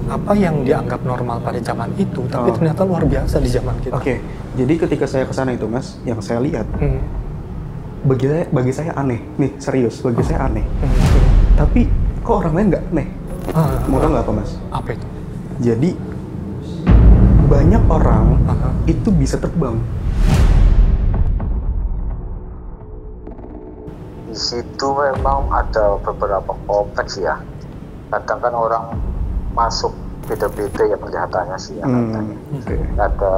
apa yang dianggap normal pada zaman itu, tapi ternyata luar biasa di zaman kita. Oke, jadi ketika saya ke sana itu Mas, yang saya lihat, bagi saya aneh, nih serius, bagi saya aneh. Tapi kok orang lain nggak aneh? Mau tau nggak apa Mas? Apa itu? Jadi banyak orang itu bisa terbang. Di situ memang ada beberapa kompleks ya. Kadang kan orang masuk beda-beda ya penglihatannya sih ya. Ada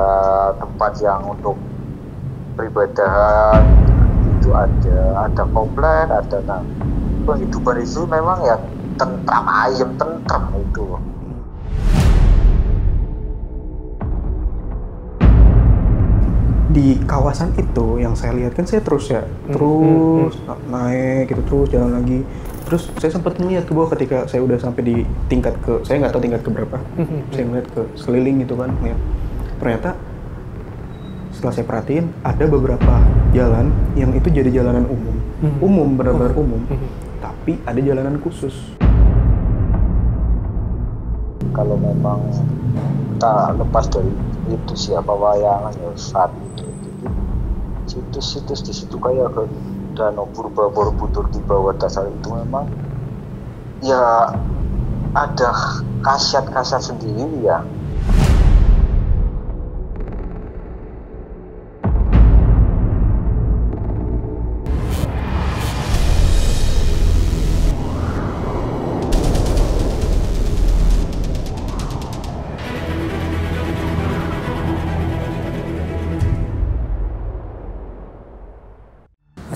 tempat yang untuk peribadahan itu ada komplek, ada penghidupan itu memang ya tentram, ayam tentram itu. Di kawasan itu yang saya lihat kan saya terus naik gitu, terus jalan lagi, terus saya sempat melihat ke bawah ketika saya udah sampai di tingkat saya nggak tahu tingkat keberapa. Saya melihat ke sekeliling gitu kan, ya. Ternyata setelah saya perhatiin ada beberapa jalan yang itu jadi jalanan umum, benar-benar umum, tapi ada jalanan khusus. Kalau memang kita lepas dari itu siapa wayangan ya saat itu situs-situs di situ kayak ke Danau Purba Borobudur di bawah dasar itu memang ya ada khasiat-khasiat sendiri ya.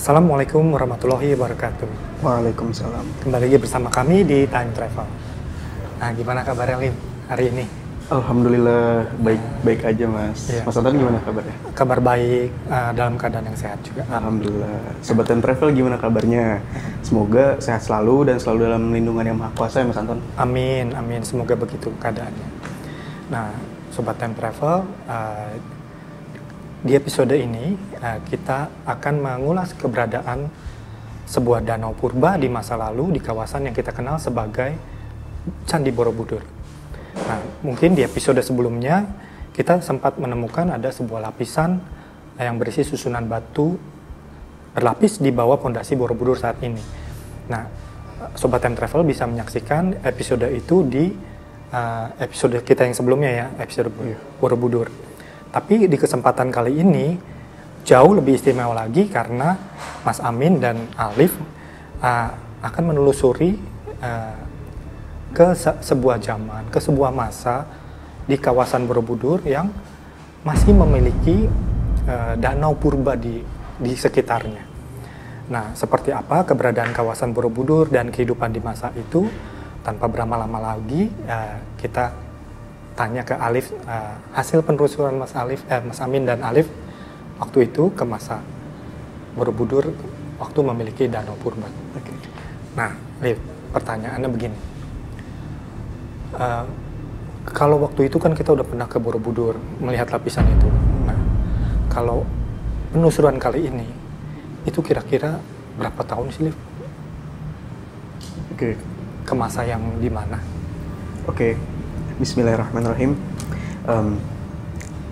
Assalamualaikum warahmatullahi wabarakatuh. Waalaikumsalam. Kembali lagi bersama kami di Time Travel. Nah, gimana kabarnya Lim hari ini? Alhamdulillah baik aja Mas. Iya. Mas Anton gimana kabarnya? Kabar baik, dalam keadaan yang sehat juga. Alhamdulillah. Sobat Time Travel gimana kabarnya? Semoga sehat selalu dan selalu dalam lindungan yang Maha Kuasa ya Mas Anton. Amin, amin. Semoga begitu keadaannya. Nah, Sobat Time Travel, di episode ini kita akan mengulas keberadaan sebuah danau purba di masa lalu di kawasan yang kita kenal sebagai Candi Borobudur. Nah, mungkin di episode sebelumnya kita sempat menemukan ada sebuah lapisan yang berisi susunan batu berlapis di bawah pondasi Borobudur saat ini. Nah, Sobat Time Travel bisa menyaksikan episode itu di episode kita yang sebelumnya ya, episode Borobudur. Tapi di kesempatan kali ini jauh lebih istimewa lagi karena Mas Amin dan Alif akan menelusuri ke sebuah zaman, ke sebuah masa di kawasan Borobudur yang masih memiliki danau purba di sekitarnya. Nah, seperti apa keberadaan kawasan Borobudur dan kehidupan di masa itu? Tanpa berlama-lama lagi, kita tanya ke Alif hasil penelusuran Mas Amin dan Alif waktu itu ke masa Borobudur waktu memiliki danau purba. Okay. Nah, Alif, pertanyaannya begini. Kalau waktu itu kan kita udah pernah ke Borobudur melihat lapisan itu. Nah, kalau penelusuran kali ini itu kira-kira berapa tahun sih, Alif? Oke. Ke masa yang di mana? Oke. Bismillahirrahmanirrahim.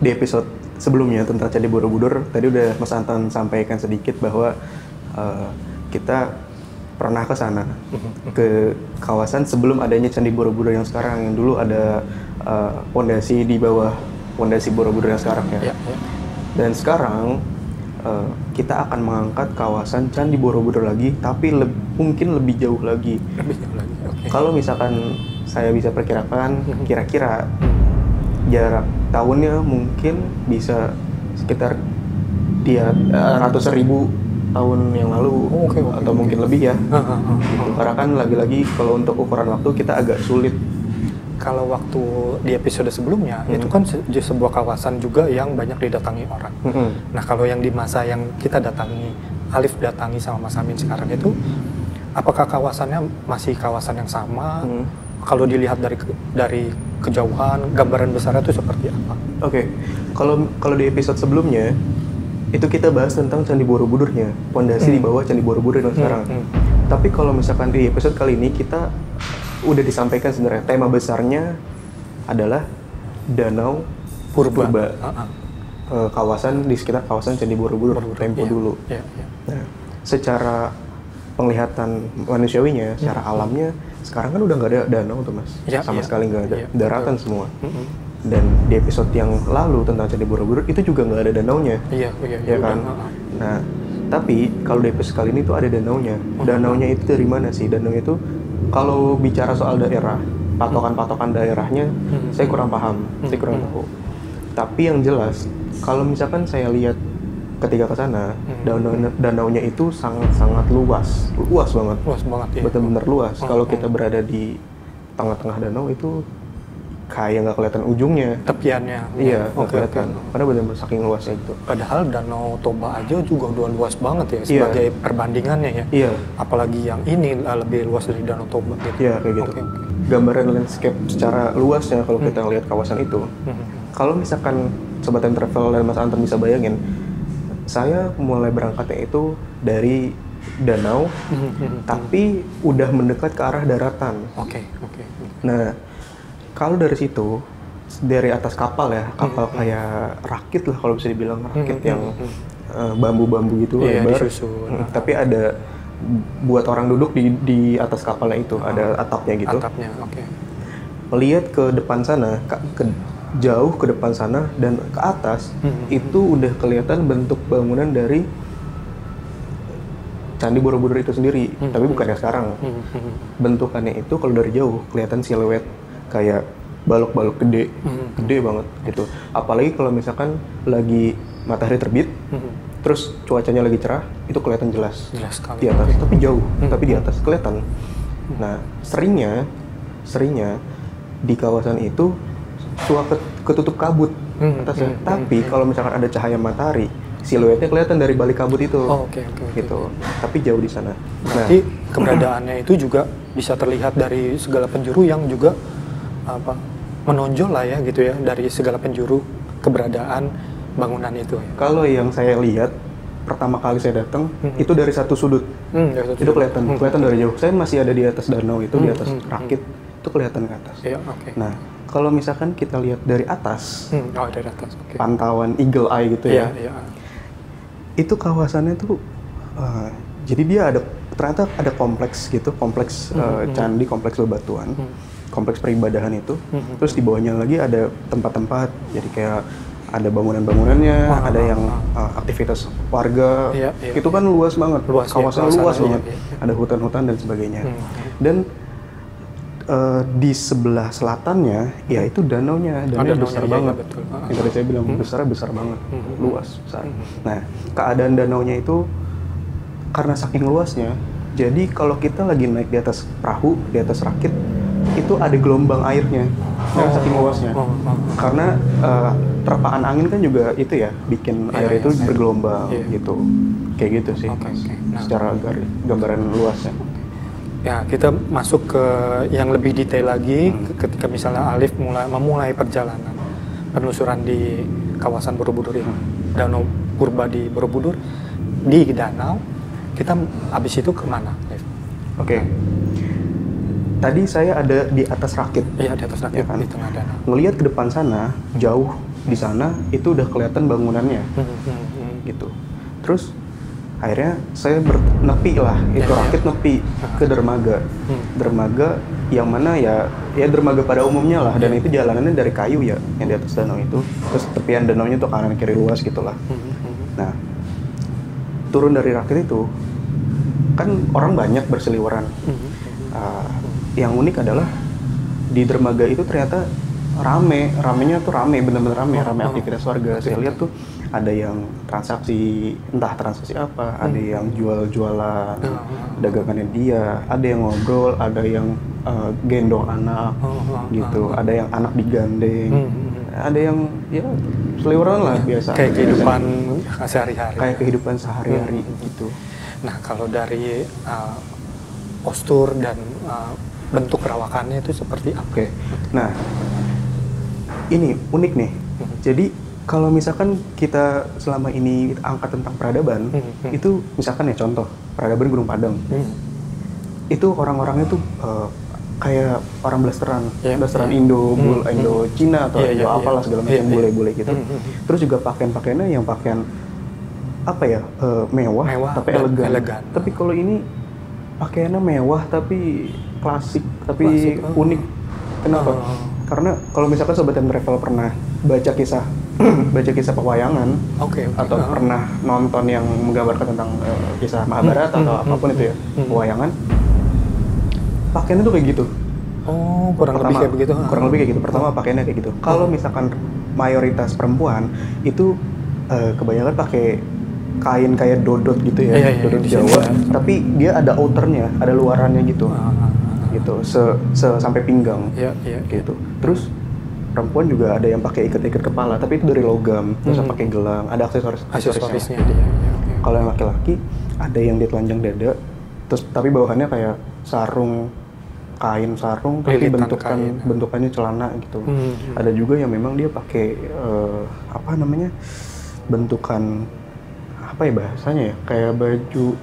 Di episode sebelumnya tentang Candi Borobudur, tadi udah Mas Anton sampaikan sedikit bahwa kita pernah ke sana, ke kawasan sebelum adanya Candi Borobudur yang sekarang, yang dulu ada pondasi di bawah pondasi Borobudur yang sekarang ya. Dan sekarang kita akan mengangkat kawasan Candi Borobudur lagi, tapi mungkin lebih jauh lagi. Okay. Kalau misalkan saya bisa perkirakan, kira-kira jarak tahunnya mungkin bisa sekitar ratusan ribu tahun yang lalu, atau mungkin lebih ya. Gitu. Karena kan lagi-lagi kalau untuk ukuran waktu kita agak sulit. Kalau waktu di episode sebelumnya itu kan sebuah kawasan juga yang banyak didatangi orang. Nah, kalau yang di masa yang kita datangi, Alif datangi sama Mas Amin sekarang itu, apakah kawasannya masih kawasan yang sama? Kalau dilihat dari kejauhan, gambaran besarnya itu seperti apa? Oke. Kalau di episode sebelumnya itu kita bahas tentang Candi Borobudurnya, pondasi di bawah Candi Borobudur yang sekarang. Tapi kalau misalkan di episode kali ini kita udah disampaikan sebenarnya tema besarnya adalah Danau Purba. Kawasan di sekitar kawasan Candi Borobudur tempo dulu. Nah, secara penglihatan manusiawinya, secara alamnya, sekarang kan udah nggak ada danau tuh Mas, sama sekali nggak ada, daratan semua. Dan di episode yang lalu tentang Candi Borobudur itu juga nggak ada danaunya, ya kan? Nah, tapi kalau di episode kali ini tuh ada danaunya. Danaunya itu dari mana sih? Danaunya itu kalau bicara soal daerah, patokan-patokan daerahnya, saya kurang paham, saya kurang tahu. Tapi yang jelas, kalau misalkan saya lihat ketika ke sana, danaunya itu sangat luas banget. Luas banget ya. Benar-benar luas. Kalau kita berada di tengah-tengah danau itu kayak nggak kelihatan ujungnya. Tepiannya. Iya, nggak kelihatan. Karena benar-benar saking luasnya itu. Padahal Danau Toba aja juga udah luas banget ya sebagai perbandingannya ya. Iya. Apalagi yang ini lebih luas dari Danau Toba gitu. Iya, kayak gitu. Gambaran landscape secara luasnya kalau kita lihat kawasan itu. Kalau misalkan Sobat Time Travel dan Mas Anton bisa bayangin, saya mulai berangkatnya itu dari danau, tapi udah mendekat ke arah daratan. Oke. Nah, kalau dari situ, dari atas kapal ya, kapal kayak rakit lah kalau bisa dibilang, rakit yang bambu-bambu gitu lebar. Tapi ada buat orang duduk di atas kapalnya itu, ada atapnya gitu. Melihat ke depan sana, jauh ke depan sana dan ke atas, itu udah kelihatan bentuk bangunan dari Candi Borobudur itu sendiri, tapi bukan yang sekarang. Bentukannya itu kalau dari jauh kelihatan siluet kayak balok-balok gede banget gitu. Apalagi kalau misalkan lagi matahari terbit, terus cuacanya lagi cerah, itu kelihatan jelas di atas, tapi jauh, tapi di atas kelihatan. Nah, seringnya di kawasan itu ketutup kabut atasnya. Tapi kalau misalkan ada cahaya matahari, siluetnya kelihatan dari balik kabut itu. Gitu. Tapi jauh di sana. Berarti keberadaannya itu juga bisa terlihat dari segala penjuru yang juga menonjol lah ya gitu ya, dari segala penjuru keberadaan bangunan itu. Kalau yang saya lihat pertama kali saya datang itu dari satu sudut. Itu kelihatan dari jauh. Saya masih ada di atas danau itu, di atas rakit. Itu kelihatan ke atas. Nah, kalau misalkan kita lihat dari atas, pantauan eagle eye gitu ya, itu kawasannya tuh, jadi dia ternyata ada kompleks gitu, kompleks candi, kompleks bebatuan, kompleks peribadahan itu, terus di bawahnya lagi ada tempat-tempat, jadi kayak ada bangunan-bangunannya, ada yang aktivitas warga, itu kan luas banget, kawasan luas banget, ada hutan-hutan dan sebagainya, dan di sebelah selatannya, ya itu danaunya besar banget. Yang tadi saya bilang besar banget, luas besar. Nah, keadaan danaunya itu karena saking luasnya, jadi kalau kita lagi naik di atas perahu, di atas rakit, itu ada gelombang airnya, saking luasnya. Karena terpaan angin kan juga itu ya, bikin air itu bergelombang gitu, kayak gitu sih. Secara gambaran luasnya. Ya, kita masuk ke yang lebih detail lagi ketika misalnya Alif memulai perjalanan penelusuran di kawasan Borobudur ini, Danau Purba di Borobudur, di danau, kita habis itu kemana, Alif? Tadi saya ada di atas rakit. Iya, di atas rakit, ya kan? Di tengah danau. Ngelihat ke depan sana, jauh di sana, itu udah kelihatan bangunannya, gitu. Terus akhirnya saya nepi lah, itu rakit nepi ke dermaga. Dermaga yang mana ya dermaga pada umumnya lah, dan itu jalanannya dari kayu ya, yang di atas danau itu. Terus tepian danaunya tuh kanan kiri luas gitulah. Nah, turun dari rakit itu, kan orang banyak berseliweran. Yang unik adalah di dermaga itu ternyata ramenya tuh bener-bener rame aktivitas warga. Saya lihat tuh ada yang transaksi, entah transaksi apa, ada yang jual-jualan dagangannya dia, ada yang ngobrol, ada yang gendong anak gitu, ada yang anak digandeng, ada yang ya seliweran lah biasa. Kayak kehidupan sehari-hari. Kayak kehidupan sehari-hari gitu. Nah, kalau dari postur dan bentuk perawakannya itu seperti apa? Nah, ini unik nih. Jadi kalau misalkan kita selama ini angkat tentang peradaban, itu misalkan ya contoh peradaban Gunung Padang, itu orang-orangnya tuh kayak orang blasteran Yeah. Indo, Indo Cina atau Yeah, Indo yeah, apalah segala macam Yeah. bule-bule gitu. Terus juga pakaian-pakaiannya yang pakaian apa ya, mewah tapi dan elegan. Tapi kalau ini pakaiannya mewah tapi klasik tapi unik. Kenapa? Karena kalau misalkan Sobat Time Travel pernah baca kisah pewayangan atau pernah nonton yang menggambarkan tentang kisah Mahabharata atau apapun itu ya, pewayangan, pakaiannya tuh kayak gitu. Kurang lebih kayak begitu. Kurang lebih kayak gitu. Pertama pakaiannya kayak gitu. Kalau misalkan mayoritas perempuan itu kebanyakan pakai kain kayak dodot gitu ya, dodot Jawa. Tapi dia ada outernya, ada luarannya gitu, gitu, sampai pinggang, gitu. Terus perempuan juga ada yang pakai ikat-ikat kepala, tapi itu dari logam, terus pakai gelang, ada aksesorisnya. Kalau yang laki-laki ada yang di telanjang dada, terus tapi bawahannya kayak kain sarung, tapi bentukannya celana gitu. Ada juga yang memang dia pakai bentukan apa ya bahasanya ya, kayak baju,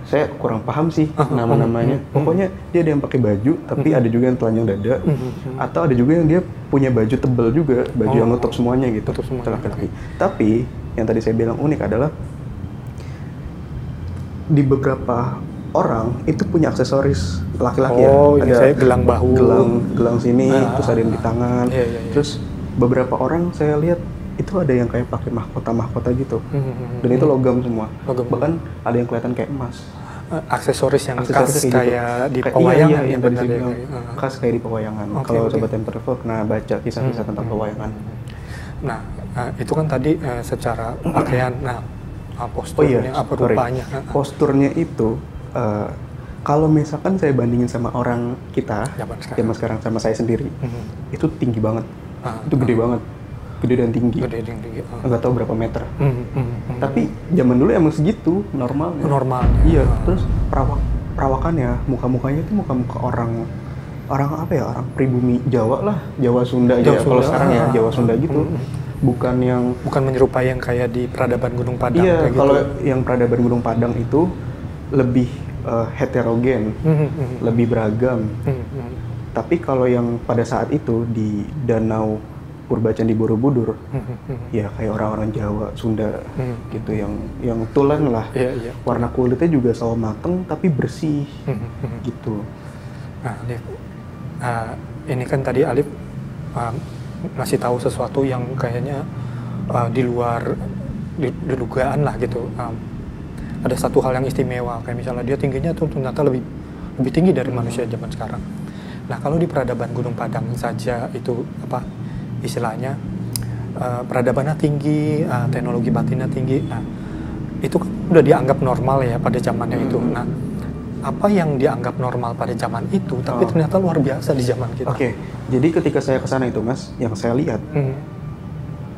saya kurang paham sih nama-namanya. Pokoknya dia ada yang pakai baju, tapi ada juga yang telanjang dada, atau ada juga yang dia punya baju tebal juga, baju yang nutup semuanya gitu, laki-laki. Tapi yang tadi saya bilang unik adalah di beberapa orang itu punya aksesoris laki-laki ada saya gelang bahu, gelang sini, terus ada yang di tangan. Terus beberapa orang saya lihat itu ada yang kayak pakai mahkota gitu, dan itu logam semua. Bahkan ada yang kelihatan kayak emas. Aksesoris yang khas kayak di pewayangan. Yang tadi saya bilang khas kayak di pewayangan. Kalau Sobat Time Travel pernah baca kisah-kisah tentang pewayangan. Nah, itu kan tadi secara pakaian. Nah, posturnya apa rupanya? Posturnya itu kalau misalkan saya bandingin sama orang kita zaman sekarang sama saya sendiri, itu tinggi banget. Itu gede banget. Gede dan tinggi. Nggak tahu berapa meter. Tapi zaman dulu emang segitu normalnya. Iya. Terus perawakannya, muka-mukanya itu muka-muka orang apa ya, orang pribumi Jawa lah, Jawa Sunda aja. Kalau sekarang ya Jawa Sunda gitu. Bukan menyerupai yang kayak di peradaban Gunung Padang. Iya. Kalau yang peradaban Gunung Padang itu lebih heterogen, lebih beragam. Tapi kalau yang pada saat itu di Danau Purba Candi Borobudur, ya kayak orang-orang Jawa, Sunda, gitu, yang tulen lah. Warna kulitnya juga sawo mateng tapi bersih, gitu. Nah, Alif, ini kan tadi Alif ngasih tahu sesuatu yang kayaknya di luar dugaan lah gitu. Ada satu hal yang istimewa, kayak misalnya dia tingginya tuh ternyata lebih tinggi dari manusia zaman sekarang. Nah, kalau di peradaban Gunung Padang saja itu istilahnya peradabannya tinggi, teknologi batinnya tinggi. Nah, itu kan udah dianggap normal ya pada zamannya itu. Nah, apa yang dianggap normal pada zaman itu, tapi ternyata luar biasa di zaman kita. Oke, jadi ketika saya kesana itu Mas, yang saya lihat,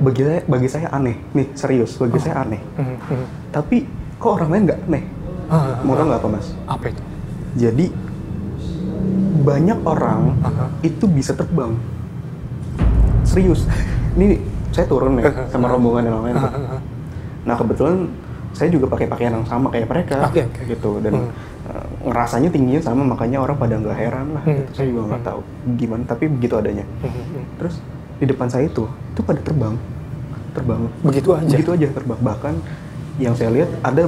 bagi saya aneh, nih serius, bagi saya aneh. Tapi kok orang lain nggak aneh? Mau tau nggak apa Mas? Apa itu? Jadi banyak orang itu bisa terbang. Serius, ini saya turun nih sama rombongan yang lain. Nah kebetulan saya juga pakai pakaian yang sama kayak mereka, gitu, dan ngerasanya tingginya sama, makanya orang pada nggak heran lah. Gitu. Saya juga nggak tahu gimana, tapi begitu adanya. Terus di depan saya itu pada terbang, begitu aja terbang. Bahkan yang saya lihat ada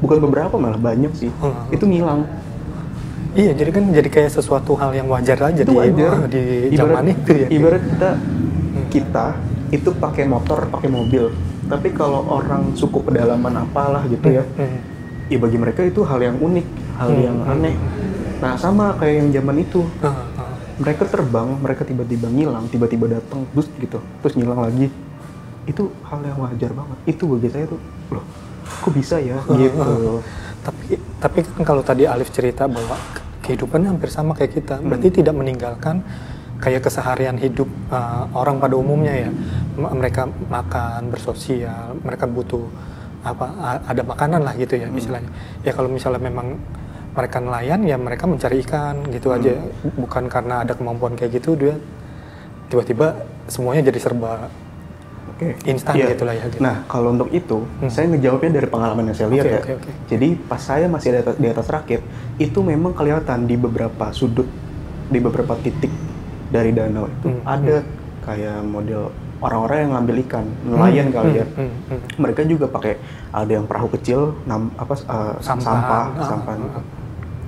bukan beberapa malah banyak sih, itu ngilang. Iya, jadi kayak sesuatu hal yang wajar aja di zaman itu ya. Ibarat kita itu pakai motor, pakai mobil. Tapi kalau orang suku pedalaman apalah gitu ya, ya bagi mereka itu hal yang unik, hal yang aneh. Nah sama kayak yang zaman itu, mereka terbang, mereka tiba-tiba ngilang, tiba-tiba datang, terus ngilang lagi. Itu hal yang wajar banget. Itu bagi saya tuh, loh, kok bisa ya gitu. Tapi kan kalau tadi Alif cerita bahwa kehidupannya hampir sama kayak kita, berarti tidak meninggalkan kayak keseharian hidup orang pada umumnya ya. Mereka makan, bersosial, mereka butuh ada makanan lah gitu ya istilahnya. Ya kalau misalnya memang mereka nelayan ya mereka mencari ikan gitu aja. Bukan karena ada kemampuan kayak gitu dia tiba-tiba semuanya jadi serba instan Iya. gitulah ya. Gitu. Nah, kalau untuk itu, saya ngejawabnya dari pengalaman yang saya lihat ya. Jadi pas saya masih di atas rakit, itu memang kelihatan di beberapa sudut, di beberapa titik dari danau itu ada kayak model orang-orang yang ngambil ikan, nelayan kali ya. Mereka juga pakai, ada yang perahu kecil, sampah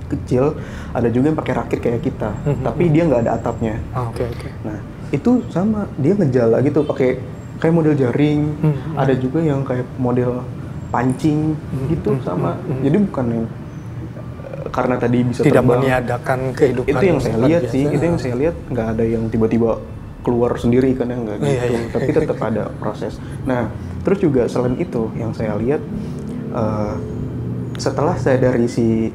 kecil, ada juga yang pakai rakit kayak kita, tapi dia nggak ada atapnya. Nah, itu sama, dia ngejala gitu pakai kayak model jaring, ada juga yang kayak model pancing gitu sama. Jadi bukan yang karena tadi bisa tidak terbang, meniadakan kehidupan. Itu yang saya lihat sih, itu yang saya lihat, nggak ada yang tiba-tiba keluar sendiri kan, yang nggak gitu, tapi tetap ada proses. Nah, terus juga selain itu yang saya lihat setelah saya dari si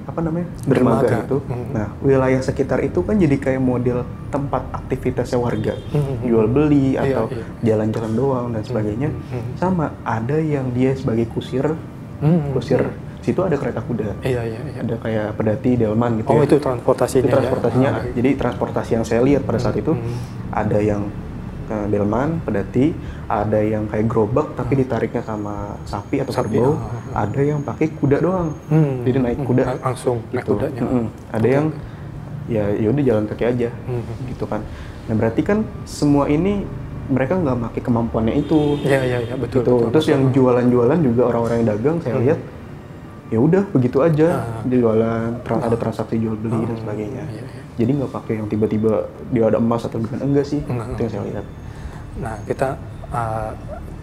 dermaga itu, nah wilayah sekitar itu kan jadi kayak model tempat aktivitasnya warga, jual beli atau jalan-jalan doang dan sebagainya. Sama ada yang dia sebagai kusir, situ ada kereta kuda, ada kayak pedati delman gitu. Itu transportasinya. Itu transportasinya. Jadi transportasi yang saya lihat pada saat itu ada yang delman, pedati, ada yang kayak gerobak tapi ditariknya sama sapi atau kerbau, ada yang pakai kuda doang. Jadi naik kuda langsung naik gitu. kudanya. Ada yang ya udah jalan kaki aja gitu kan. Nah, berarti kan semua ini mereka nggak pakai kemampuannya itu. Iya, betul, gitu. betul. Terus yang jualan-jualan juga orang-orang yang dagang saya lihat ya udah begitu aja, jualan, ada transaksi jual beli dan sebagainya. Jadi nggak pakai yang tiba-tiba dia ada emas atau bukan, enggak sih. Itu yang saya lihat. Nah, kita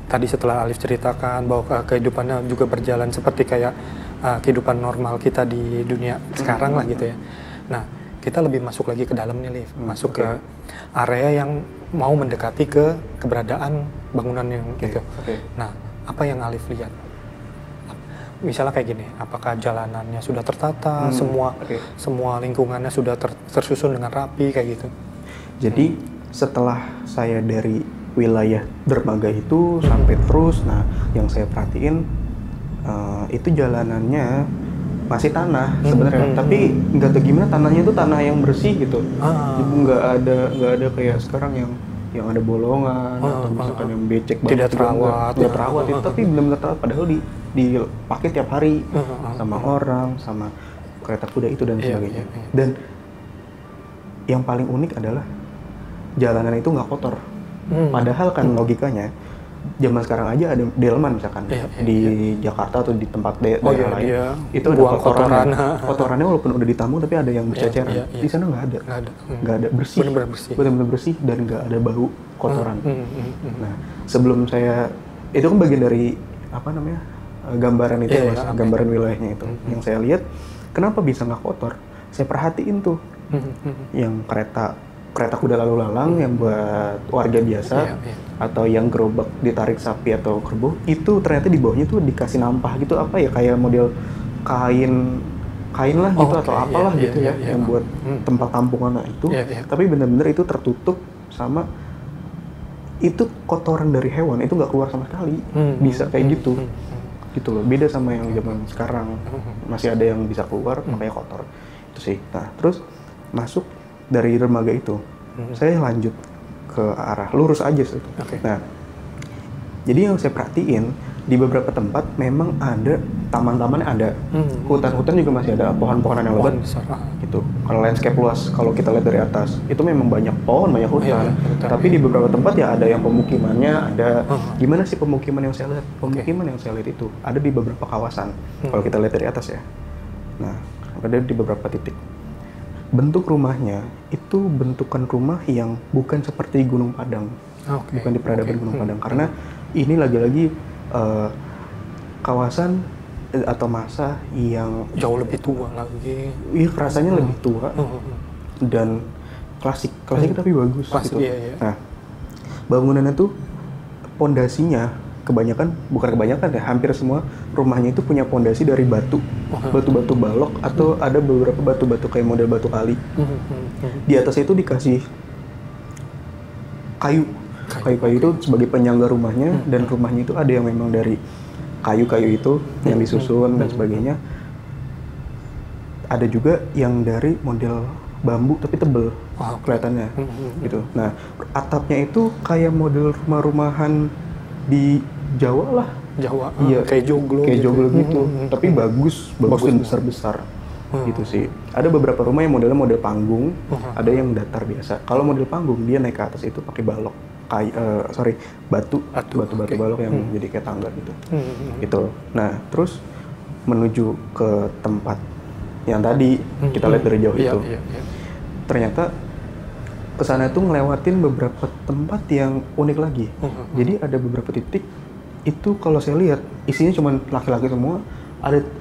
tadi setelah Alif ceritakan bahwa kehidupannya juga berjalan seperti kayak kehidupan normal kita di dunia sekarang lah gitu ya. Nah, kita lebih masuk lagi ke dalam nih, Alif. Masuk ke area yang mau mendekati ke keberadaan bangunan yang gitu. Nah, apa yang Alif lihat? Misalnya kayak gini, apakah jalanannya sudah tertata, semua lingkungannya sudah tersusun dengan rapi kayak gitu? Jadi setelah saya dari wilayah dermaga itu sampai terus, nah yang saya perhatiin itu jalanannya masih tanah sebenarnya, tapi nggak tahu gimana tanahnya itu tanah yang bersih gitu, nggak ada kayak sekarang yang ada bolongan atau misalkan yang becek banget, tidak terawat itu, tapi benar-benar terawat, padahal dipakai tiap hari sama orang, sama kereta kuda itu dan sebagainya. Dan yang paling unik adalah jalanan itu nggak kotor. Padahal kan logikanya zaman sekarang aja ada delman misalkan di Jakarta atau di tempat daerah lain itu ada kotorannya walaupun udah ditampung tapi ada yang berceceran. Di sana nggak ada, bersih, benar-benar bersih dan nggak ada bau kotoran. Nah, sebelum saya itu kan bagian dari gambaran itu, gambaran wilayahnya itu. Yang saya lihat kenapa bisa nggak kotor, saya perhatiin tuh yang kereta kuda lalu lalang yang buat warga biasa atau yang gerobak ditarik sapi atau kerbau, itu ternyata di bawahnya tuh dikasih nampah gitu, kayak model kain lah gitu atau apalah gitu yang buat tempat tampungan itu. Tapi benar-benar itu tertutup sama itu kotoran dari hewan itu nggak keluar sama sekali, bisa kayak gitu loh. Beda sama yang zaman sekarang, masih ada yang bisa keluar makanya kotor itu sih. Nah, terus masuk dari dermaga itu, saya lanjut ke arah lurus aja sih. Nah, jadi yang saya perhatiin di beberapa tempat memang ada taman-taman, ada hutan-hutan juga masih ada, pohon-pohonan yang lebat gitu. Kalau landscape luas, kalau kita lihat dari atas itu memang banyak pohon, banyak hutan. Tapi di beberapa tempat ya ada yang pemukimannya, ada gimana sih pemukiman yang saya lihat? Pemukiman yang saya lihat itu ada di beberapa kawasan. Kalau kita lihat dari atas ya. Nah, ada di beberapa titik. Bentuk rumahnya itu bentukan rumah yang bukan seperti Gunung Padang, bukan di peradaban Gunung Padang, karena ini lagi-lagi kawasan atau masa yang jauh lebih tua lagi. Iya, rasanya lebih tua dan klasik tapi bagus gitu. Nah, bangunannya tuh pondasinya bukan kebanyakan ya, hampir semua rumahnya itu punya pondasi dari batu balok atau ada beberapa batu-batu kayak model batu kali. Di atas itu dikasih kayu itu sebagai penyangga rumahnya, dan rumahnya itu ada yang memang dari kayu-kayu itu yang disusun dan sebagainya. Ada juga yang dari model bambu tapi tebel kelihatannya gitu. Nah, atapnya itu kayak model rumah-rumahan di Jawa lah. Jawa, Iya, kayak joglo kayak gitu. joglo gitu. Tapi bagus dan besar-besar. Gitu sih. Ada beberapa rumah yang modelnya model panggung, ada yang datar biasa. Kalau model panggung dia naik ke atas itu pakai balok, batu balok yang jadi kayak tangga gitu. Gitu. Nah, terus menuju ke tempat yang tadi kita lihat dari jauh itu. Ternyata kesana itu ngelewatin beberapa tempat yang unik lagi. Jadi ada beberapa titik itu kalau saya lihat isinya cuma laki-laki semua.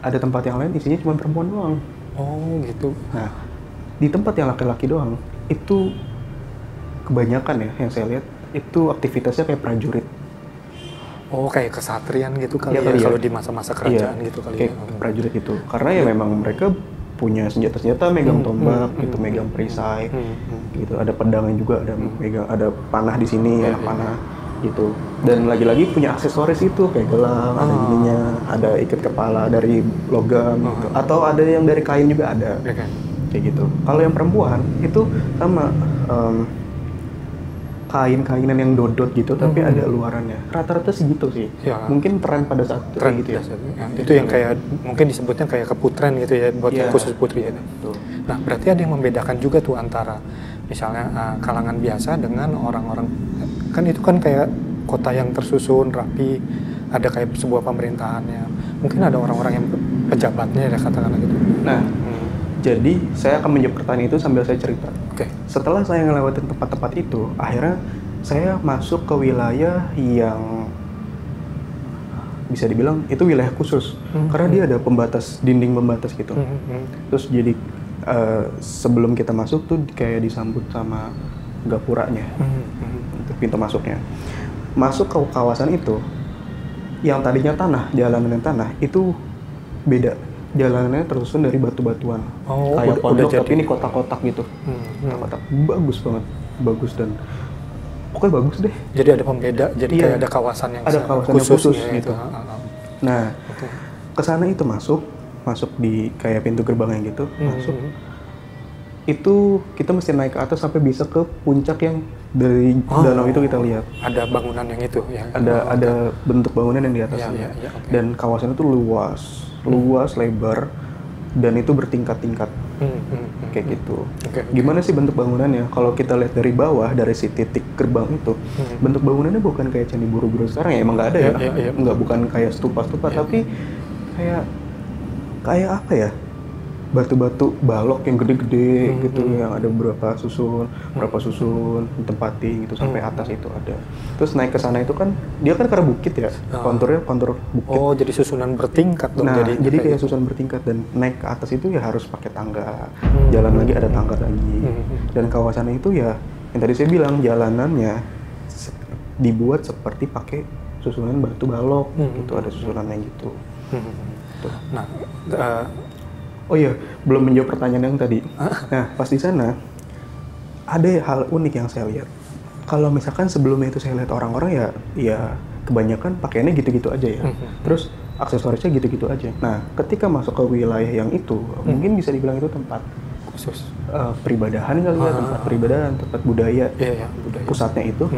Ada tempat yang lain isinya cuma perempuan doang. Oh gitu. Nah, di tempat yang laki-laki doang itu kebanyakan ya yang saya lihat itu aktivitasnya kayak prajurit. Oh, kayak kesatrian gitu kali Ya, ya, kali ya. kalau di masa-masa kerajaan gitu kali kayak ya. prajurit gitu. Karena ya memang mereka punya senjata-senjata, megang tombak, gitu, megang perisai, gitu. Ada pedangnya juga, ada panah di sini, ada panah, gitu. Dan lagi-lagi punya aksesoris itu kayak gelang, ada ininya, ada ikat kepala dari logam, gitu. Atau ada yang dari kain juga ada, kayak gitu. Kalau yang perempuan itu sama kain-kainan yang dodot gitu, tapi ada luarannya. Rata-rata segitu sih. Ya. Mungkin tren pada saat itu Tren gitu ya. Itu yang kayak mungkin disebutnya kayak keputren gitu ya, buat yang khusus putri ya. Nah, berarti ada yang membedakan juga tuh antara misalnya kalangan biasa dengan orang-orang, kan itu kan kayak kota yang tersusun rapi, ada kayak sebuah pemerintahannya. Mungkin ada orang-orang yang pejabatnya ya katakanlah gitu. Nah, jadi saya akan menjawab pertanyaan itu sambil saya cerita. Setelah saya ngelewatin tempat-tempat itu, akhirnya saya masuk ke wilayah yang bisa dibilang itu wilayah khusus. Karena dia ada dinding pembatas gitu. Terus jadi sebelum kita masuk tuh kayak disambut sama gapuranya, untuk pintu masuknya. Masuk ke kawasan itu, yang tadinya tanah, jalanan yang tanah, itu beda. Jalanannya tersusun dari batu-batuan, kayak pondok, tapi ini kotak-kotak gitu. Kotak-kotak bagus banget, bagus dan pokoknya bagus deh. Jadi ada pembeda, jadi kayak ada kawasan yang khusus gitu. Nah, kesana itu masuk di kayak pintu gerbangnya gitu, masuk. Itu kita mesti naik ke atas sampai bisa ke puncak yang dari danau itu kita lihat. Ada bangunan yang itu ya. Ada bentuk bangunan yang di atasnya. Dan kawasan itu luas, lebar, dan itu bertingkat-tingkat. Kayak gitu. Gimana sih bentuk bangunannya? Kalau kita lihat dari bawah, dari si titik gerbang itu, bentuk bangunannya bukan kayak Candi Borobudur sekarang ya, emang nggak ada ya. Nggak, bukan kayak stupa-stupa, tapi kayak apa ya? Batu-batu balok yang gede-gede gitu, yang ada berapa susun ditempatin gitu sampai atas itu ada. Terus naik ke sana itu kan dia kan karena bukit ya, kontur bukit. Oh, jadi susunan bertingkat dong. Nah, jadi kayak susunan bertingkat, dan naik ke atas itu ya harus pakai tangga. Jalan lagi ada tangga lagi. Dan kawasan itu ya yang tadi saya bilang jalanannya dibuat seperti pakai susunan batu balok gitu, ada susunannya gitu. Nah, oh iya, belum menjawab pertanyaan yang tadi. Nah, pas di sana ada hal unik yang saya lihat. Kalau misalkan sebelumnya itu saya lihat orang-orang ya kebanyakan pakaiannya gitu-gitu aja ya. Terus aksesorisnya gitu-gitu aja. Nah, ketika masuk ke wilayah yang itu, mungkin bisa dibilang itu tempat khusus peribadahan kali ya, tempat peribadahan, tempat budaya. Budaya. Pusatnya itu.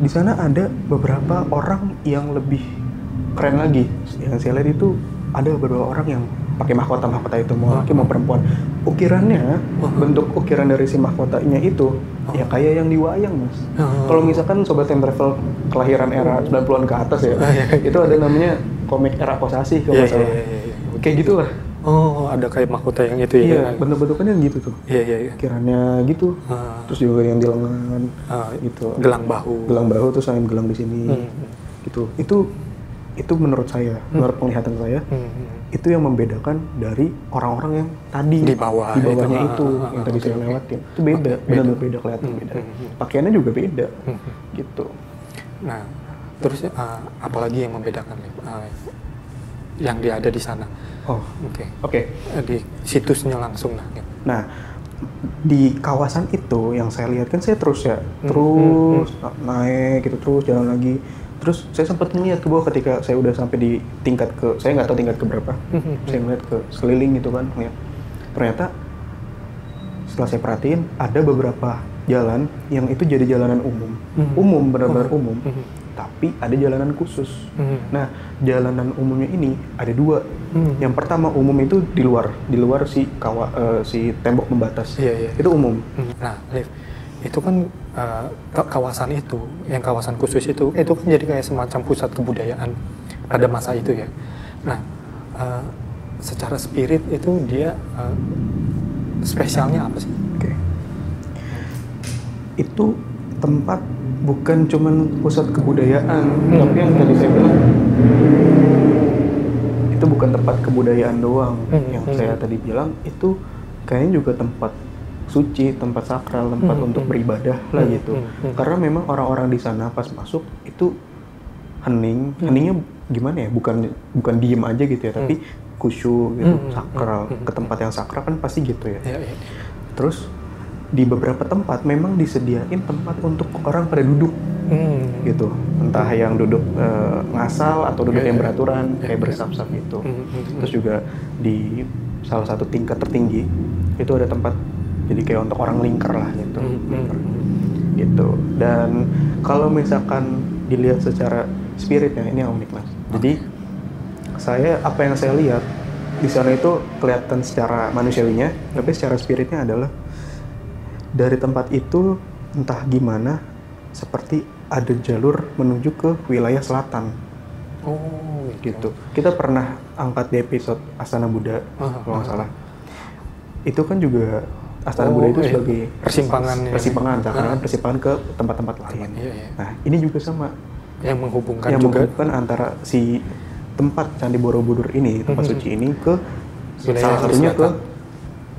Di sana ada beberapa orang yang lebih keren lagi. Yang saya lihat itu ada beberapa orang yang pakai mahkota itu, mau laki mau perempuan. Ukirannya, bentuk ukiran dari si mahkotanya itu ya kayak yang di wayang, Mas. Kalau misalkan Sobat Time Travel kelahiran era 90-an ke atas ya, itu ada namanya komik era Kosasih kalau nggak salah. Kayak gitulah. Oh, ada kayak mahkota yang itu ya. Iya, bentuk-bentukannya gitu tuh. Iya. Ukirannya gitu. Terus juga yang di lengan gitu. Gelang bahu terus ada gelang di sini. Gitu. Itu menurut saya, menurut penglihatan saya, itu yang membedakan dari orang-orang yang tadi di bawahnya itu yang tadi saya lewatin. Itu beda, benar-benar beda, kelihatan beda. Pakaiannya juga beda, gitu. Nah, terus apalagi yang membedakan yang dia ada di sana? Oke. Di situsnya langsung lah. Gitu. Nah, di kawasan itu yang saya lihat kan saya terus naik gitu, terus jalan lagi. Terus saya sempat melihat ke bawah ketika saya udah sampai di tingkat saya nggak tahu tingkat keberapa. Saya melihat ke sekeliling gitu kan, lihat. Ternyata setelah saya perhatiin ada beberapa jalan yang itu jadi jalanan umum, benar-benar umum. tapi ada jalanan khusus. Nah, jalanan umumnya ini ada 2. Yang pertama umum itu di luar si tembok pembatas. Itu umum. Nah, Liv, itu kan kawasan itu, yang kawasan khusus itu kan jadi kayak semacam pusat kebudayaan pada masa itu ya. Nah, secara spirit itu dia spesialnya apa sih? Itu tempat bukan cuman pusat kebudayaan, tapi yang tadi saya bilang itu bukan tempat kebudayaan doang. Yang saya tadi bilang itu kayaknya juga tempat suci, tempat sakral, tempat untuk beribadah lah gitu. Karena memang orang-orang di sana pas masuk itu heningnya gimana ya? Bukan diem aja gitu ya, tapi khusyuk gitu, sakral. Ke tempat yang sakral kan pasti gitu ya. Terus di beberapa tempat memang disediain tempat untuk orang pada duduk gitu, entah yang duduk ngasal atau duduk yang beraturan kayak bersap-sap gitu. Terus juga di salah satu tingkat tertinggi itu ada tempat jadi kayak untuk orang lingkar lah gitu. Gitu. Dan kalau misalkan dilihat secara spiritnya ini yang unik mas. Jadi apa yang saya lihat di sana itu kelihatan secara manusiawinya, tapi secara spiritnya adalah dari tempat itu entah gimana seperti ada jalur menuju ke wilayah selatan. Oh, gitu. Kita pernah angkat di episode Astana Buddha kalau nggak salah. Itu kan juga Astana Buddha itu sebagai persimpangan ke tempat-tempat lain. Nah, ini juga sama yang menghubungkan antara si tempat Candi Borobudur ini, tempat suci ini ke salah satunya ke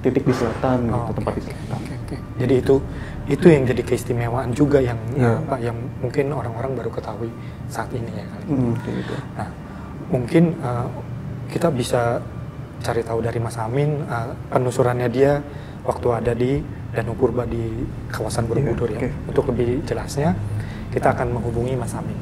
titik di selatan gitu, tempat di selatan. Jadi itu yang jadi keistimewaan juga yang mungkin orang-orang baru ketahui saat ini ya kali. Gitu. Nah, mungkin kita bisa cari tahu dari Mas Amin penelusurannya dia waktu ada di Danau Purba di kawasan Borobudur ya. Untuk lebih jelasnya kita akan menghubungi Mas Amin.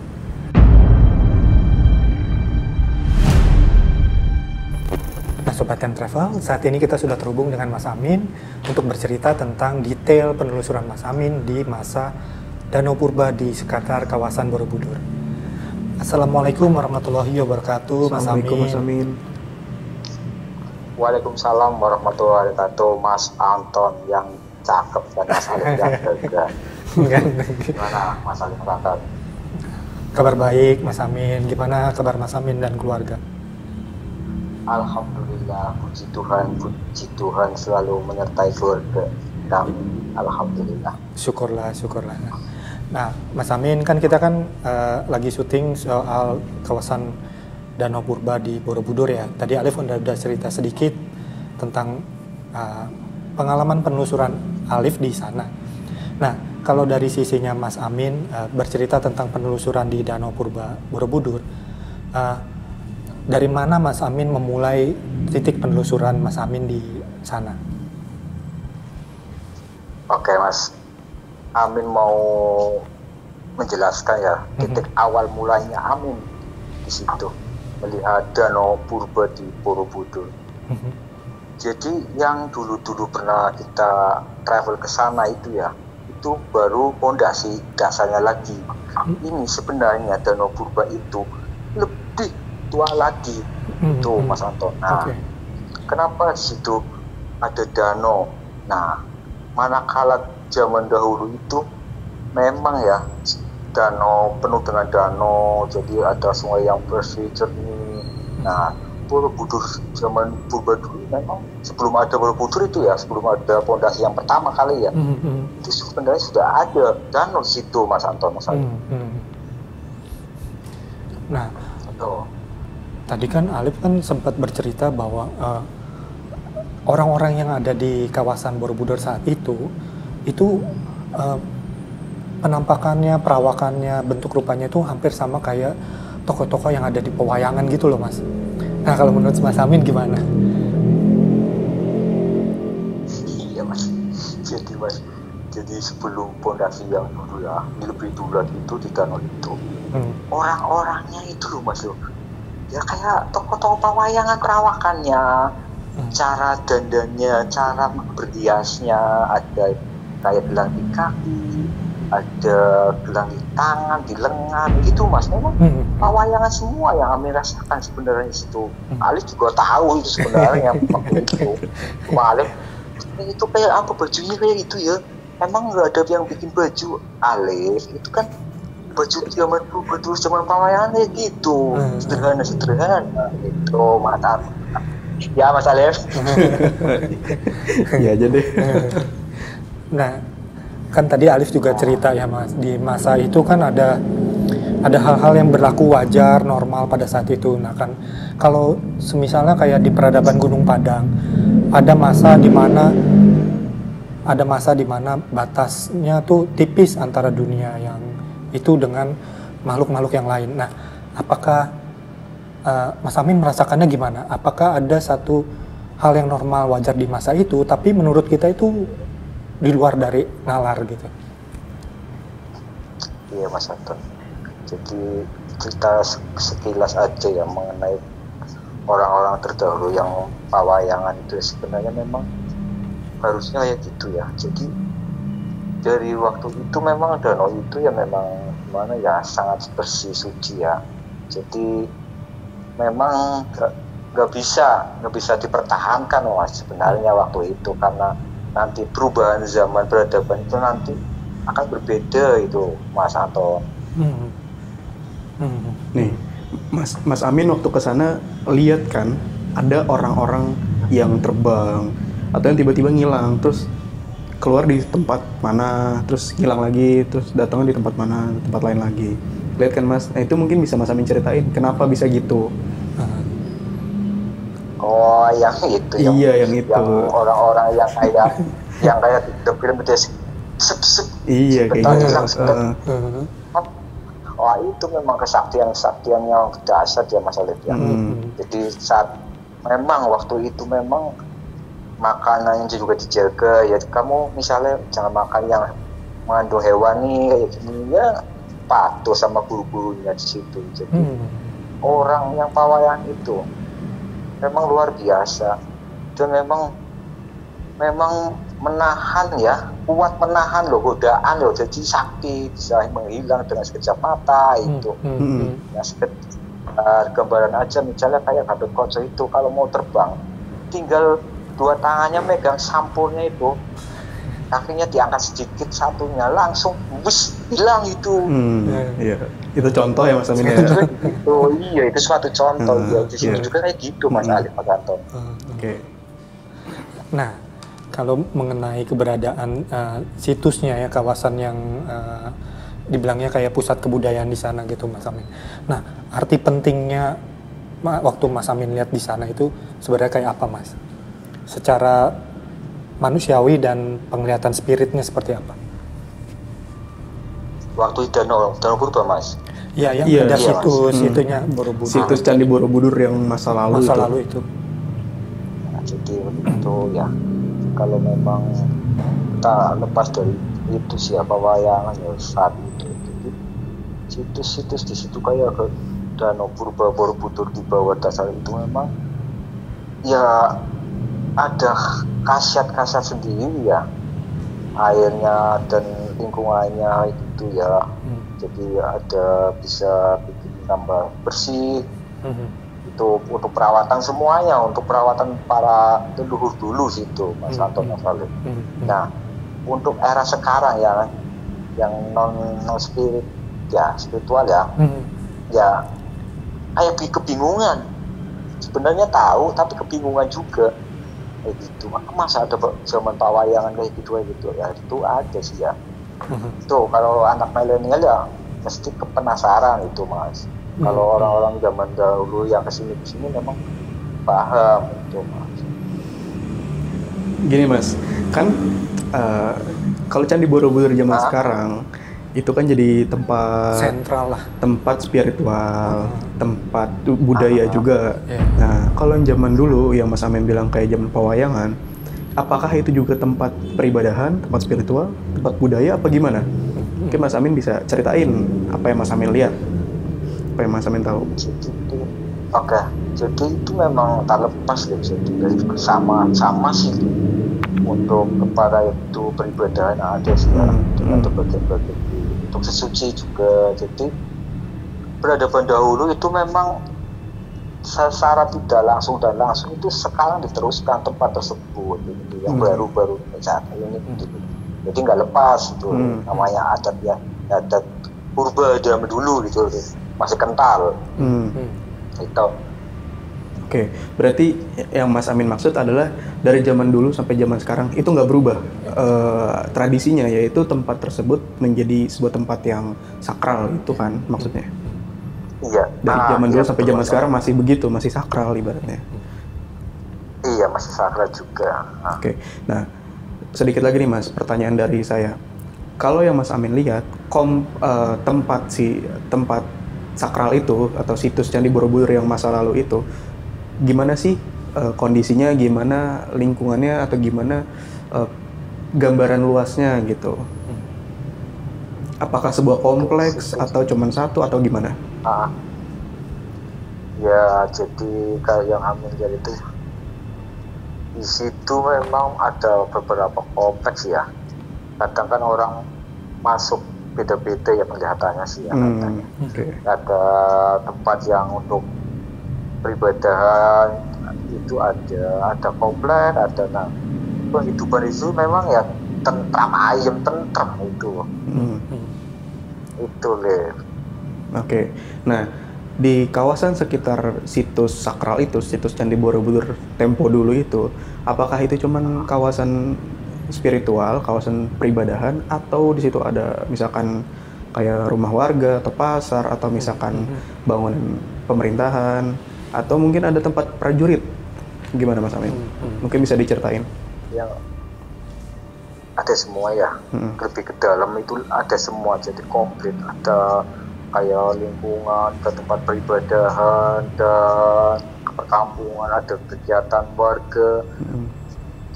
Nah, Sobat Time Travel, saat ini kita sudah terhubung dengan Mas Amin untuk bercerita tentang detail penelusuran Mas Amin di masa Danau Purba di sekitar kawasan Borobudur. Assalamualaikum warahmatullahi wabarakatuh, Mas Amin. Assalamualaikum, Mas Amin. Waalaikumsalam warahmatullahi wabarakatuh, Mas Anton yang cakep dan Mas Alim yang gagah. Gimana Mas Alim kakak? Kabar baik, Mas Amin. Gimana kabar Mas Amin dan keluarga? Alhamdulillah, puji Tuhan selalu menyertai keluarga kami. Alhamdulillah. Syukurlah. Nah, Mas Amin, kan kita lagi syuting soal kawasan Danau Purba di Borobudur ya. Tadi Alif udah cerita sedikit tentang pengalaman penelusuran Alif di sana. Nah, kalau dari sisinya Mas Amin bercerita tentang penelusuran di Danau Purba Borobudur, dari mana Mas Amin memulai titik penelusuran Mas Amin di sana? Oke, Mas Amin mau menjelaskan ya titik awal mulanya Amin di situ melihat Danau Purba di Borobudur. Jadi yang dulu pernah kita travel ke sana itu ya, itu baru pondasi dasarnya lagi. Ini sebenarnya Danau Purba itu lebih tua lagi itu Mas Anton. Nah, kenapa di situ ada danau? Nah, manakala zaman dahulu itu memang ya danau penuh dengan danau, jadi ada sungai yang bersih jernih. Nah, Borobudur zaman purba dulu memang sebelum ada Borobudur itu ya, sebelum ada pondasi yang pertama kali ya, itu sebenarnya sudah ada danau di situ Mas Anton. Nah, tadi kan Alif sempat bercerita bahwa orang-orang yang ada di kawasan Borobudur saat itu penampakannya, perawakannya, bentuk rupanya itu hampir sama kayak tokoh-tokoh yang ada di pewayangan gitu loh Mas. Nah, kalau menurut Mas Amin gimana? Iya Mas, jadi sebelum pondasi yang dulu ya, lebih dulu itu di danau itu, orang-orangnya itu loh Mas loh. Ya kayak tokoh-tokoh pewayangan, perawakannya, cara dandannya, cara berhiasnya, ada kayak gelang di kaki, ada gelang di tangan, di lengan, gitu Mas. Memang pawayangan semua yang kami rasakan sebenarnya itu. Alif juga tahu itu sebenarnya waktu itu. Alif itu kayak apa bajunya kayak gitu ya. Emang nggak ada yang bikin baju Alif itu kan baju zaman dulu zaman pawayangan kayak gitu, sederhana itu Mas. Ya Mas Alif. Ya aja deh. Nah, kan tadi Alif juga cerita ya Mas, di masa itu kan ada hal-hal yang berlaku wajar, normal pada saat itu. Nah kan, kalau semisalnya kayak di peradaban Gunung Padang, ada masa di mana batasnya tuh tipis antara dunia yang itu dengan makhluk-makhluk yang lain. Nah, apakah Mas Amin merasakannya gimana? Apakah ada satu hal yang normal wajar di masa itu, tapi menurut kita itu di luar dari nalar gitu? Iya Mas Anton. Jadi cerita sekilas aja ya mengenai orang-orang terdahulu yang pawayangan itu sebenarnya memang harusnya kayak gitu ya. Jadi dari waktu itu memang danau itu ya memang gimana ya sangat bersih suci ya. Jadi memang nggak bisa dipertahankan Mas sebenarnya waktu itu, karena nanti perubahan zaman peradaban itu nanti akan berbeda itu Mas Anton. Nih Mas Amin waktu kesana lihat kan ada orang-orang yang terbang atau yang tiba-tiba ngilang, terus keluar di tempat mana, terus hilang lagi, terus datangnya di tempat mana, tempat lain lagi. Lihat kan Mas, nah itu mungkin bisa Mas Amin ceritain kenapa bisa gitu. Oh yang itu iya, yang itu yang orang-orang yang kayak di film itu iya kayak gitu. Wah itu memang kesaktian yang dasar ya Mas Alif ya. Jadi saat memang waktu itu memang makanannya juga dijaga ya, kamu misalnya jangan makan yang mengandung hewani kayak gini ya, patuh sama guru-gurunya di situ. Jadi orang yang pawayangan itu memang luar biasa dan memang menahan ya, kuat menahan loh godaan loh, jadi sakti bisa menghilang dengan sekejap mata itu. Ya gambaran aja misalnya kayak Gatot itu kalau mau terbang tinggal dua tangannya megang sampulnya itu, kakinya diangkat sedikit satunya langsung bus hilang itu. Iya, itu contoh ya Mas Amin ya. Iya itu suatu contoh ya. Di situ juga kayak gitu Mas Alif Mas Anton. Oke. Nah, kalau mengenai keberadaan situsnya ya, kawasan yang dibilangnya kayak pusat kebudayaan di sana gitu Mas Amin. Nah, arti pentingnya waktu Mas Amin lihat di sana itu sebenarnya kayak apa Mas? Secara manusiawi dan penglihatan spiritnya seperti apa? Waktu Danau Purba Mas. Iya, yang ada situnya Borobudur. Situs Candi Borobudur yang masa lalu itu. Nah, jadi itu ya, kalau memang kita lepas dari itu siapa wayangan ya saat itu. Jadi situs-situs di situ kayak ke Danau Purba Borobudur di bawah dasar itu memang ya ada khasiat-khasiat sendiri ya, airnya dan lingkungannya itu ya. Jadi ada bisa bikin tambah bersih. Itu untuk perawatan semuanya, untuk perawatan para leluhur dulu situ Mas Anton Mas Alif. Nah untuk era sekarang ya, yang non spirit ya, spiritual ya, ya kayak kebingungan sebenarnya, tahu tapi kebingungan juga kayak gitu. Masa ada zaman pawayangan kayak gitu ya, itu ada sih ya. Tuh kalau anak milenial ya mesti kepenasaran itu Mas. Kalau orang-orang zaman dahulu yang kesini memang paham itu Mas. Gini Mas, kan kalau Candi Borobudur zaman sekarang itu kan jadi tempat sentral lah, tempat spiritual, tempat budaya juga. Nah, kalau yang zaman dulu yang Mas Amin bilang kayak zaman pawayangan, apakah itu juga tempat peribadahan, tempat spiritual, tempat budaya, apa gimana? Mungkin Mas Amin bisa ceritain apa yang Mas Amin lihat, apa yang Mas Amin tahu. Oke, jadi itu memang tak lepas ya, jadi sama sih untuk kepada itu peribadahan ada sih ya, ada bagian-bagian untuk sesuci juga. Jadi peradaban dahulu itu memang secara tidak langsung dan langsung itu sekarang diteruskan tempat tersebut gitu, yang baru-baru saat ini gitu. Jadi nggak lepas itu namanya adat ya, adat purba zaman dulu gitu, masih kental itu. Oke, berarti yang Mas Amin maksud adalah dari zaman dulu sampai zaman sekarang itu nggak berubah tradisinya, yaitu tempat tersebut menjadi sebuah tempat yang sakral, itu kan maksudnya? Iya. Dari zaman dulu sampai zaman sekarang masih begitu, masih sakral ibaratnya. Iya, masih sakral juga. Oke, nah sedikit lagi nih Mas, pertanyaan dari saya. Kalau yang Mas Amin lihat, tempat sakral itu atau situs Candi Borobudur yang masa lalu itu, gimana sih kondisinya, gimana lingkungannya, atau gimana gambaran luasnya gitu? Apakah sebuah kompleks atau cuma satu atau gimana? Ya, jadi kayak yang Amin lihat itu, di situ memang ada beberapa kompleks ya. Kadang kan orang masuk beda-beda ya penglihatannya sih ya katanya. Ada tempat yang untuk peribadahan itu ada komplek, ada kehidupan itu memang ya tentram, ayam tentram itu. Itu Lev. Oke. Nah, di kawasan sekitar situs sakral itu, situs Candi Borobudur tempo dulu itu, apakah itu cuman kawasan spiritual, kawasan peribadahan, atau di situ ada misalkan kayak rumah warga atau pasar, atau misalkan bangunan pemerintahan, atau mungkin ada tempat prajurit? Gimana Mas Amin? Mungkin bisa diceritain. Yang ada semua ya, lebih ke dalam itu ada semua, jadi komplit. Ada kayak lingkungan, ada tempat peribadahan, dan perkampungan, ada kegiatan warga,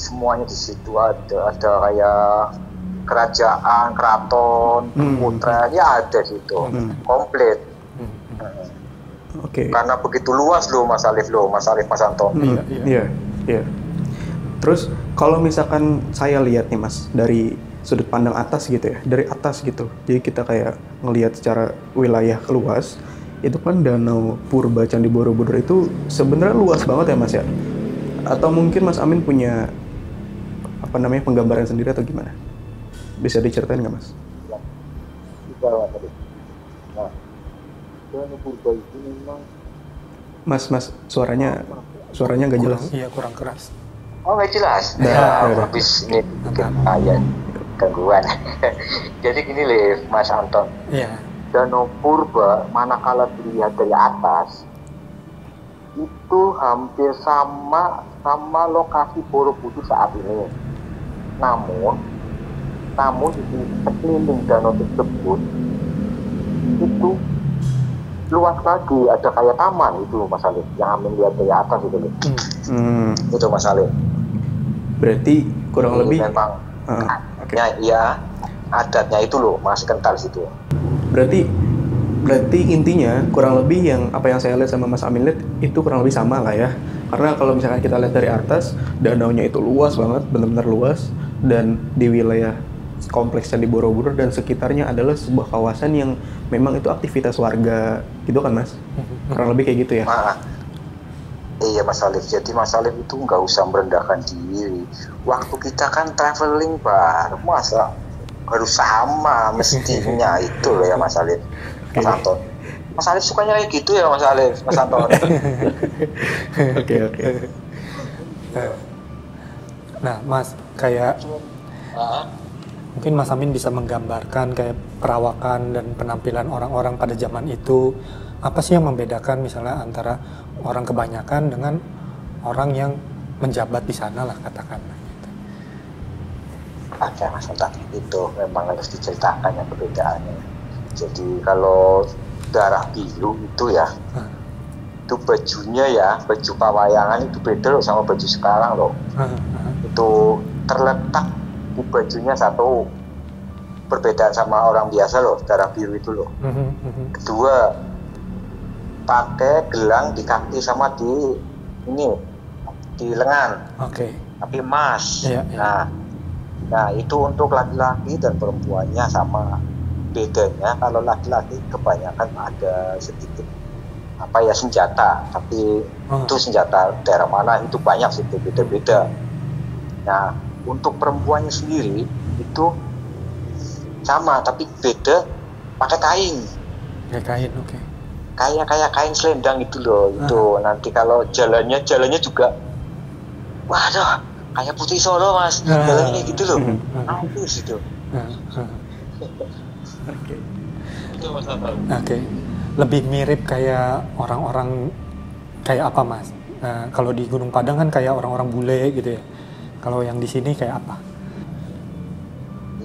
semuanya di situ ada kayak kerajaan, keraton, putra, ya ada situ, komplit. Oke. Karena begitu luas loh Mas Alif, Mas Anton. Iya. Terus kalau misalkan saya lihat nih Mas dari sudut pandang atas gitu ya, dari atas gitu. Jadi kita kayak ngelihat secara wilayah luas, itu kan Danau Purba Candi Borobudur itu sebenarnya luas banget ya Mas ya. Atau mungkin Mas Amin punya penggambaran sendiri atau gimana? Bisa diceritain nggak Mas? Nah, Danau Purba itu memang Mas, suaranya nggak jelas. Iya, kurang keras. Oh, nggak jelas. Habis ini bikin gangguan. Jadi gini Mas Anton. Iya. Danau Purba manakala dilihat dari atas itu hampir sama lokasi Borobudur saat ini. Namun di sekeliling danau tersebut itu luas lagi, ada kayak taman itu Mas Alif, yang Amin lihat dari atas itu Itu Mas Alif. Berarti kurang lebih memang ya adatnya itu loh masih kental situ. Berarti intinya kurang lebih yang apa yang saya lihat sama Mas Amin lihat itu kurang lebih sama lah ya. Karena kalau misalkan kita lihat dari atas, danaunya itu luas banget, benar-benar luas, dan di wilayah kompleks Candi Borobudur dan sekitarnya adalah sebuah kawasan yang memang itu aktivitas warga gitu kan Mas? Kurang lebih kayak gitu ya? Iya Mas Alif, jadi Mas Alif itu nggak usah merendahkan diri. Waktu kita kan traveling masa harus sama mestinya itu loh ya Mas Alif. Mas Anton. Mas Alif sukanya kayak gitu ya Mas Alif, Mas Anton. Oke. Nah Mas, kayak mungkin Mas Amin bisa menggambarkan kayak perawakan dan penampilan orang-orang pada zaman itu. Apa sih yang membedakan misalnya antara orang kebanyakan dengan orang yang menjabat di sana lah katakanlah gitu. Ada Mas Anton, itu memang harus diceritakan ya perbedaannya. Jadi kalau darah biru itu ya, itu bajunya ya, baju pawayangan itu beda loh sama baju sekarang loh. Itu terletak di bajunya satu, perbedaan sama orang biasa loh, darah biru itu loh. Kedua, pakai gelang di kaki sama di lengan. tapi emas. Iya, iya. Nah itu untuk laki-laki dan perempuannya sama. Bedanya kalau laki-laki kebanyakan ada sedikit senjata, tapi itu senjata daerah mana itu banyak sih, beda-beda. Nah untuk perempuannya sendiri itu sama tapi beda, pakai kain. Pakai kain, oke. Kayak kain selendang itu loh. Itu nanti kalau jalannya juga, waduh, kayak Putri Solo mas, jalannya gitu loh. Halus itu. Oke. Lebih mirip kayak orang-orang kayak apa mas? Kalau di Gunung Padang kan kayak orang-orang bule gitu ya. Kalau yang di sini kayak apa?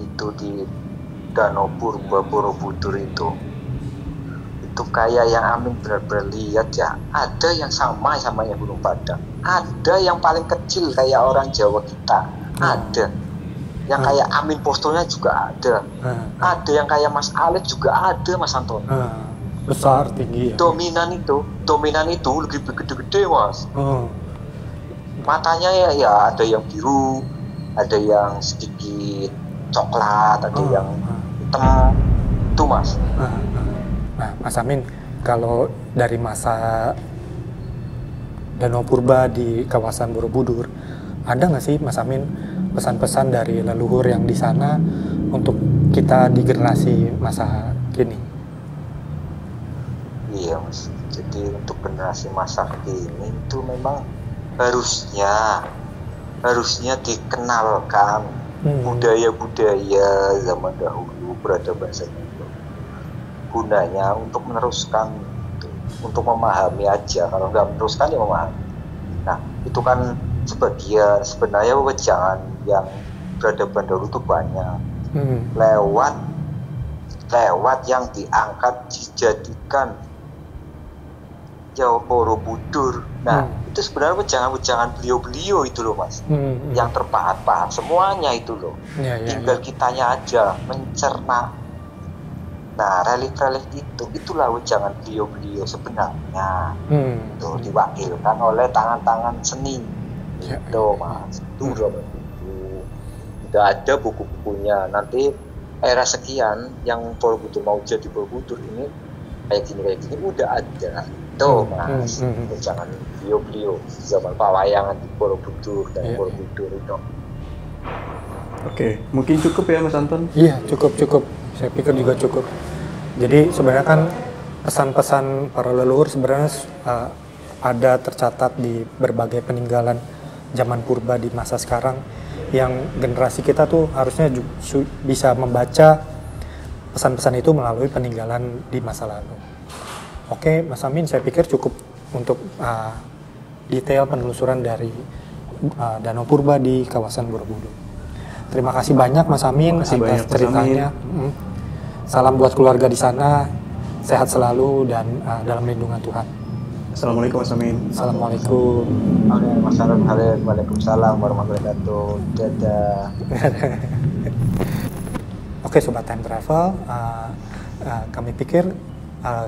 Itu di Danau Purba Borobudur itu kayak yang Amin benar-benar lihat ya. Ada yang samanya Gunung Padang. Ada yang paling kecil kayak orang Jawa kita. Ada. Yang kayak Amin Postonya juga ada. Ada yang kayak Mas Alex juga ada, Mas Anton. Besar, tinggi ya. Dominan itu lebih gede-gede mas. Matanya ya ada yang biru, ada yang sedikit coklat, ada yang hitam. Itu mas. Nah Mas Amin, kalau dari masa Danau Purba di kawasan Borobudur, ada nggak sih Mas Amin pesan-pesan dari leluhur yang di sana untuk kita di generasi masa kini? Iya mas, jadi untuk generasi masa kini itu memang harusnya dikenalkan budaya-budaya zaman dahulu, peradaban itu gunanya untuk meneruskan, untuk memahami aja. Kalau nggak meneruskan ya memahami. Nah itu kan sebagian, sebenarnya wejangan yang peradaban dahulu itu banyak lewat yang diangkat dijadikan Jawa Borobudur. Nah itu sebenarnya wejangan beliau-beliau itu loh mas, yang terpahat-pahat semuanya itu loh. Tinggal kitanya aja mencerna. Nah relief-relief itulah wejangan beliau-beliau sebenarnya. Itu diwakilkan oleh tangan-tangan seni. Itu mas, itu udah ada buku-bukunya. Nanti era sekian yang Borobudur mau jadi Borobudur ini kayak gini udah ada. Tuh mas, jangan beliau zaman pawayangan di Borobudur dan Borobudur itu. Oke, mungkin cukup ya Mas Anton? Iya, cukup. Saya pikir juga cukup. Jadi sebenarnya kan pesan-pesan para leluhur sebenarnya ada tercatat di berbagai peninggalan zaman purba di masa sekarang, yang generasi kita tuh harusnya bisa membaca pesan-pesan itu melalui peninggalan di masa lalu. Oke, Mas Amin, saya pikir cukup untuk detail penelusuran dari Danau Purba di kawasan Borobudur. Terima kasih banyak Mas Amin atas ceritanya. Salam buat keluarga di sana, sehat selalu dan dalam lindungan Tuhan. Assalamualaikum Mas Amin. Assalamualaikum. Waalaikumsalam warahmatullahi wabarakatuh. Dadah. Oke Sobat Time Travel, kami pikir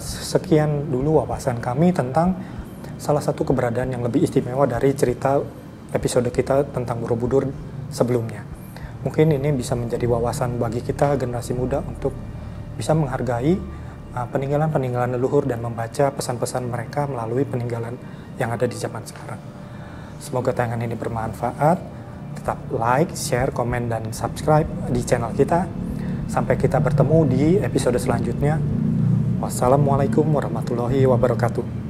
sekian dulu wawasan kami tentang salah satu keberadaan yang lebih istimewa dari cerita episode kita tentang Borobudur sebelumnya. Mungkin ini bisa menjadi wawasan bagi kita generasi muda untuk bisa menghargai peninggalan-peninggalan leluhur dan membaca pesan-pesan mereka melalui peninggalan yang ada di zaman sekarang. Semoga tayangan ini bermanfaat. Tetap like, share, komen, dan subscribe di channel kita. Sampai kita bertemu di episode selanjutnya. Wassalamualaikum warahmatullahi wabarakatuh.